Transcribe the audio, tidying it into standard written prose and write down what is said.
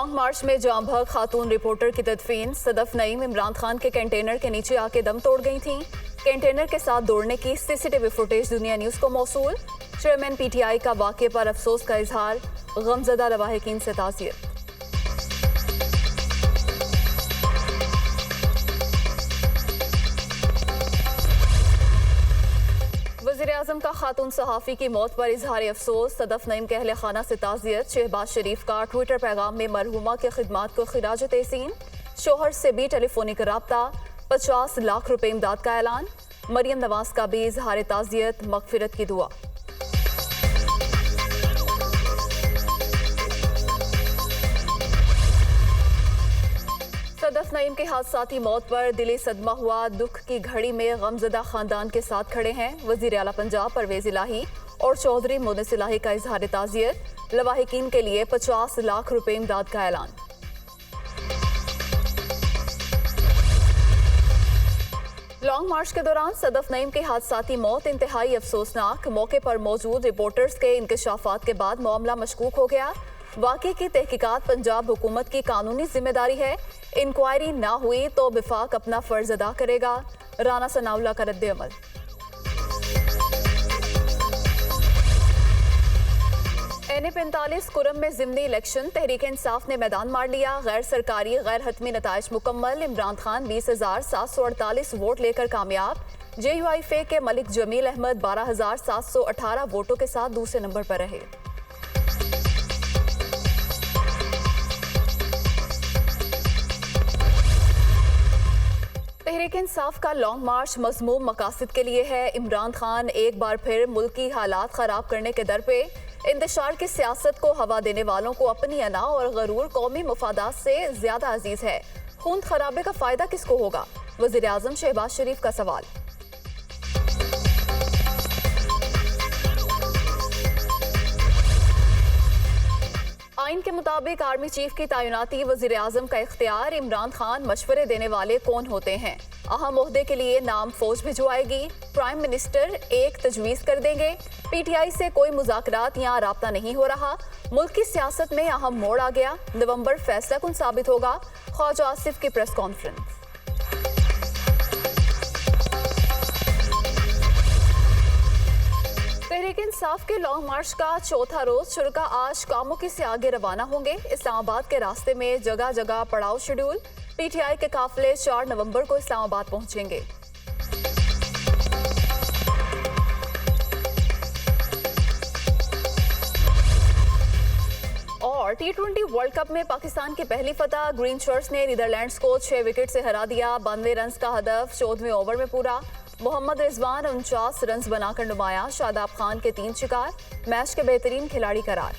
Long मार्च में जाम भग खातून reporter की तदफीन। सदफ नईम इमरान खान के कंटेनर के नीचे आके दम तोड़ गई थीं। कंटेनर के साथ दौड़ने की सीसीटीवी फुटेज दुनिया न्यूज को मौसूल। चेयरमैन पीटीआई का वाक़े पर अफसोस का इजहार, गमजदा लवाहिकीन से ताज़ियत। वज़ीर-ए-आज़म का खातून सहाफ़ी की मौत पर इजहार अफसोस। सदफ नईम के अहले खाना से ताज़ियत। शहबाज शरीफ का ट्विटर पैगाम में मरहुमा की खिदमात को खिराज तहसीन। शोहर से भी टेलीफोनिक रब्ता, 50 लाख रुपए इमदाद का ऐलान। मरियम नवाज का भी इजहार ताज़ियत, मगफिरत की दुआ। सदफ नईम के हादसाती मौत पर दिली सदमा हुआ। दुख की घड़ी में गमजदा खानदान के साथ खड़े हैं वजीर आला पंजाब परवेज इलाही और चौधरी मोनिस इलाही का इजहार ताज़ियत। लवाहिकीन के लिए 50 लाख रुपए इमदाद का ऐलान। लॉन्ग मार्च के दौरान सदफ नईम की हादसाती मौत इंतहाई अफसोसनाक। मौके पर मौजूद रिपोर्टर्स के इंकशाफात के बाद मामला मशकूक हो गया। वाक़े की तहकीकात पंजाब हुकूमत की कानूनी जिम्मेदारी है। इंक्वायरी ना हुई तो विफाक अपना फर्ज अदा करेगा। राना सनाउल्लाह का रद्द अमल। NA-45 कुरम में ज़िमनी इलेक्शन। तहरीक इंसाफ ने मैदान मार लिया। गैर सरकारी गैर हतमी नताइज मुकम्मल। इमरान खान 20,748 वोट लेकर कामयाब। JUIF के मलिक जमील अहमद 12,718 वोटों के साथ दूसरे नंबर पर रहे। तहरीक इंसाफ का लॉन्ग मार्च मज़मूम मकासद के लिए है। इमरान खान एक बार फिर मुल्की हालात ख़राब करने के दर पे। इंतशार की सियासत को हवा देने वालों को अपनी अना और गरूर कौमी मफादात से ज़्यादा अजीज है। खून खराबे का फ़ायदा किसको होगा? वज़ीर आज़म शहबाज शरीफ का सवाल। आइन के मुताबिक आर्मी चीफ की तैनाती वज़ीर आज़म का इख्तियार। इमरान खान मशवरे देने वाले कौन होते हैं? अहम ओहदे के लिए नाम फौज भिजवाएगी। प्राइम मिनिस्टर एक तजवीज़ कर देंगे। PTI से कोई मुज़ाकरात या राब्ता नहीं हो रहा। मुल्क की सियासत में अहम मोड़ आ गया। नवंबर फैसला कुन साबित होगा। ख्वाजा आसिफ की प्रेस कॉन्फ्रेंस। तहरीक इंसाफ के लॉन्ग मार्च का चौथा रोज। शुरका आज कामोकी से आगे रवाना होंगे। इस्लामाबाद के रास्ते में जगह जगह पड़ाव शेड्यूल। PTI के काफिले 4 नवंबर को इस्लामाबाद पहुंचेंगे। और T20 वर्ल्ड कप में पाकिस्तान की पहली फतह। ग्रीन शर्ट्स ने नीदरलैंड्स को 6 विकेट से हरा दिया। 92 रन का हदफ 14वें ओवर में पूरा। मोहम्मद रिजवान 49 रन बनाकर नुमाया। शादाब खान के 3 शिकार। मैच के बेहतरीन खिलाड़ी करार।